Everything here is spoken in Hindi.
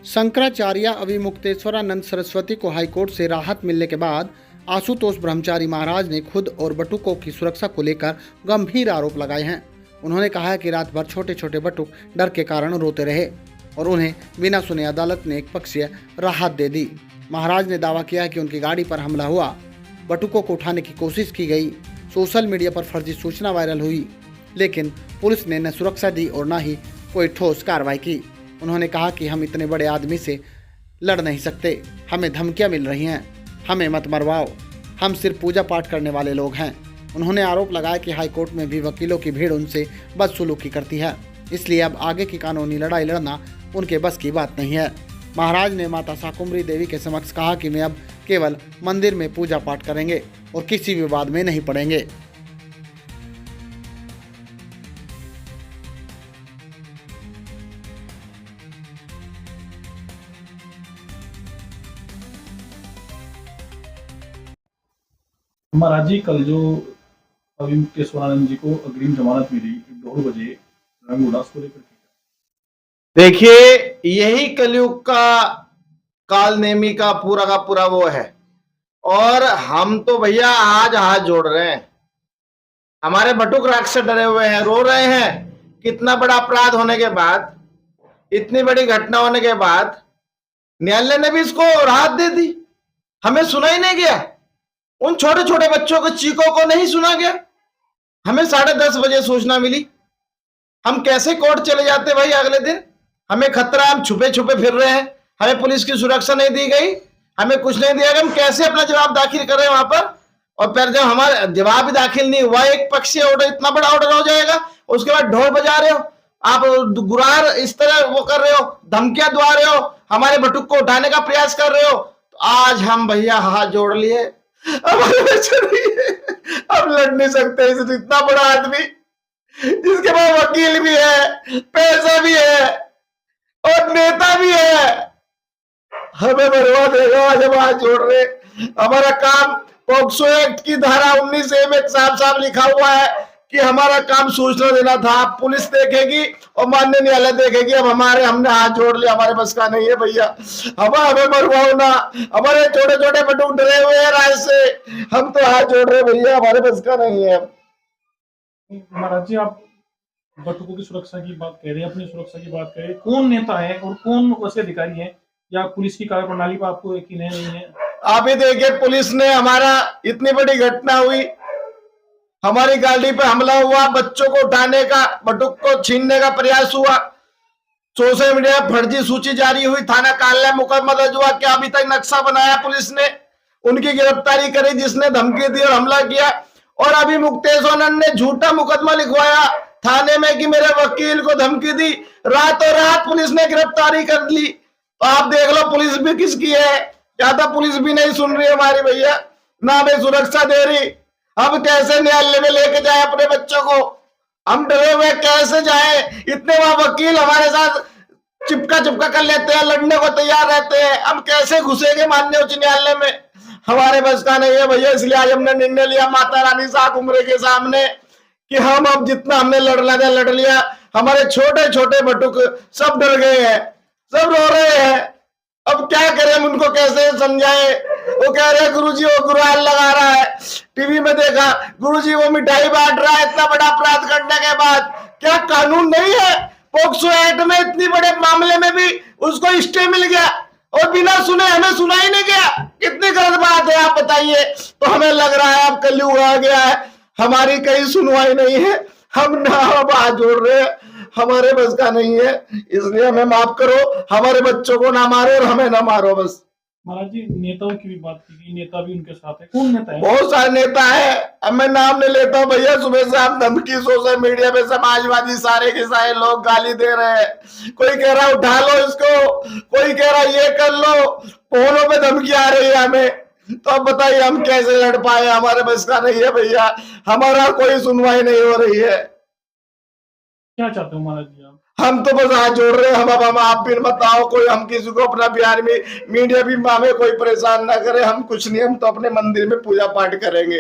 शंकराचार्य अविमुक्तेश्वरानंद सरस्वती को हाईकोर्ट से राहत मिलने के बाद आशुतोष ब्रह्मचारी महाराज ने खुद और बटुकों की सुरक्षा को लेकर गंभीर आरोप लगाए हैं। उन्होंने कहा है कि रात भर छोटे छोटे बटुक डर के कारण रोते रहे और उन्हें बिना सुने अदालत ने एक पक्षीय राहत दे दी। महाराज ने दावा किया है कि उनकी गाड़ी पर हमला हुआ, बटुकों को उठाने की कोशिश की गई, सोशल मीडिया पर फर्जी सूचना वायरल हुई, लेकिन पुलिस ने न सुरक्षा दी और न ही कोई ठोस कार्रवाई की। उन्होंने कहा कि हम इतने बड़े आदमी से लड़ नहीं सकते, हमें धमकियां मिल रही हैं, हमें मत मरवाओ, हम सिर्फ पूजा पाठ करने वाले लोग हैं। उन्होंने आरोप लगाया कि हाईकोर्ट में भी वकीलों की भीड़ उनसे बदसलूकी करती है, इसलिए अब आगे की कानूनी लड़ाई लड़ना उनके बस की बात नहीं है। महाराज ने माता शाकुंभरी देवी के समक्ष कहा कि मैं अब केवल मंदिर में पूजा पाठ करेंगे और किसी विवाद में नहीं पड़ेंगे। महाराज जी, कल जो अविमुक्तेश्वरानंद जी को अग्रिम जमानत मिली 1:30 बजे रंग उल्लास को लेकर, देखिए यही कलयुग का कालनेमी का पूरा वो है। और हम तो भैया आज हाथ जोड़ रहे हैं, हमारे बटुक राख से डरे हुए हैं, रो रहे हैं। कितना बड़ा अपराध होने के बाद, इतनी बड़ी घटना होने के बाद न्यायालय ने भी इसको राहत दे दी, हमें सुना ही नहीं गया। उन छोटे छोटे बच्चों के चीखों को नहीं सुना गया। हमें 10:30 बजे सूचना मिली, हम कैसे कोर्ट चले जाते भाई अगले दिन? हमें खतरा, हम छुपे छुपे फिर रहे हैं, हमें पुलिस की सुरक्षा नहीं दी गई, हमें कुछ नहीं दिया गया, हम कैसे अपना जवाब दाखिल कर रहे हैं वहां पर? और फिर जब हमारा जवाब भी दाखिल नहीं हुआ, एक पक्षीय ऑर्डर, इतना बड़ा ऑर्डर हो जाएगा, उसके बाद ढोल बजा रहे हो आप, गुरार इस तरह वो कर रहे हो, धमकियां दुआ रहे हो, हमारे बटुक को उठाने का प्रयास कर रहे हो। तो आज हम भैया हाथ जोड़ लिए, अब लड़ नहीं सकते। इतना बड़ा आदमी जिसके पास वकील भी है, पैसा भी है और नेता भी है, हमें मरवा देगा। आज हम हाथ जोड़ रहे, हमारा काम पॉक्सो एक्ट की धारा 19A में साफ लिखा हुआ है कि हमारा काम सूचना देना था। पुलिस देखेगी और माननीय न्यायालय देखेगी। अब हमने हाथ जोड़ लिया, हमारे बस का नहीं है भैया, हमें मरवाओ ना। हमारे छोटे छोटे बटुक डरे हुए हैं राज से, हम तो हाथ जोड़ रहे भैया, हमारे बस का नहीं है। महाराज जी, आप बटुकों की सुरक्षा की बात कह रहे हैं, अपनी सुरक्षा की बात कह रहे हैं, कौन नेता है और कौन वैसे अधिकारी है, या पुलिस की कार्यप्रणाली पर आपको यकीन है नहीं है? आप ही देखिए, पुलिस ने हमारा, इतनी बड़ी घटना हुई, हमारी गाड़ी पे हमला हुआ, बच्चों को उठाने का, बटुक को छीनने का प्रयास हुआ, सोशल मीडिया में फर्जी सूची जारी हुई, थाना कार्यालय मुकदमा दर्ज हुआ, क्या अभी तक नक्शा बनाया पुलिस ने, उनकी गिरफ्तारी करी जिसने धमकी दी और हमला किया। और अभी मुक्तेश्वरानंद ने झूठा मुकदमा लिखवाया थाने में कि मेरे वकील को धमकी दी, रातों रात पुलिस ने गिरफ्तारी कर ली। तो आप देख लो पुलिस भी किसकी है, ज्यादा पुलिस भी नहीं सुन रही हमारी भैया, ना हमें सुरक्षा दे रही। हम कैसे न्यायालय में लेके जाए अपने बच्चों को? हम डरे हुए कैसे जाए? इतने वहां वकील हमारे साथ चिपका कर लेते हैं, लड़ने को तैयार रहते हैं, हम कैसे घुसेंगे माननीय उच्च न्यायालय में? हमारे बस का नहीं है भैया। इसलिए आज हमने निर्णय लिया माता रानी शाकुंभरी के सामने कि हम अब जितना हमने लड़ना था लड़ लिया। हमारे छोटे छोटे बटुक सब डर गए हैं, सब रो रहे हैं। अब क्या करें, हम उनको कैसे समझाएं? वो कह रहे हैं गुरुजी वो गुराल लगा रहा है, टीवी में देखा गुरुजी वो मिठाई बांट रहा है इतना बड़ा अपराध करने के बाद। क्या कानून नहीं है? पॉक्सो एक्ट में इतनी बड़े मामले में भी उसको स्टे मिल गया और बिना सुने हमें सुना ही नहीं गया। कितनी गलत बात है आप बताइए। तो हमें लग रहा है अब कलयुग आ गया है, हमारी कहीं सुनवाई नहीं है, हम ना हाथ जोड़ रहे हैं, हमारे बस का नहीं है। इसलिए हमें माफ करो, हमारे बच्चों को ना मारो और हमें ना मारो बस। महाराज जी, नेताओं की भी बात की, नेता भी उनके साथ है, कौन नेता है? बहुत सारे नेता है, अब मैं नाम नहीं लेता हूँ भैया। सुबह से हम धमकी, सोशल मीडिया पे समाजवादी सारे के सारे लोग गाली दे रहे हैं। कोई कह रहा उठा लो इसको, कोई कह रहा ये कर लो, फोनों पे धमकी आ रही है हमें। तो अब बताइए हम कैसे लड़ पाए? हमारे बस का नहीं है भैया, हमारा कोई सुनवाई नहीं हो रही है। क्या चाहते हो महाराज जी आप? हम तो बस हाथ जोड़ रहे हैं। हम आप भी बताओ, कोई हम किसी को अपना बिहार में मीडिया भी हमें कोई परेशान ना करे। हम कुछ नहीं, हम तो अपने मंदिर में पूजा पाठ करेंगे।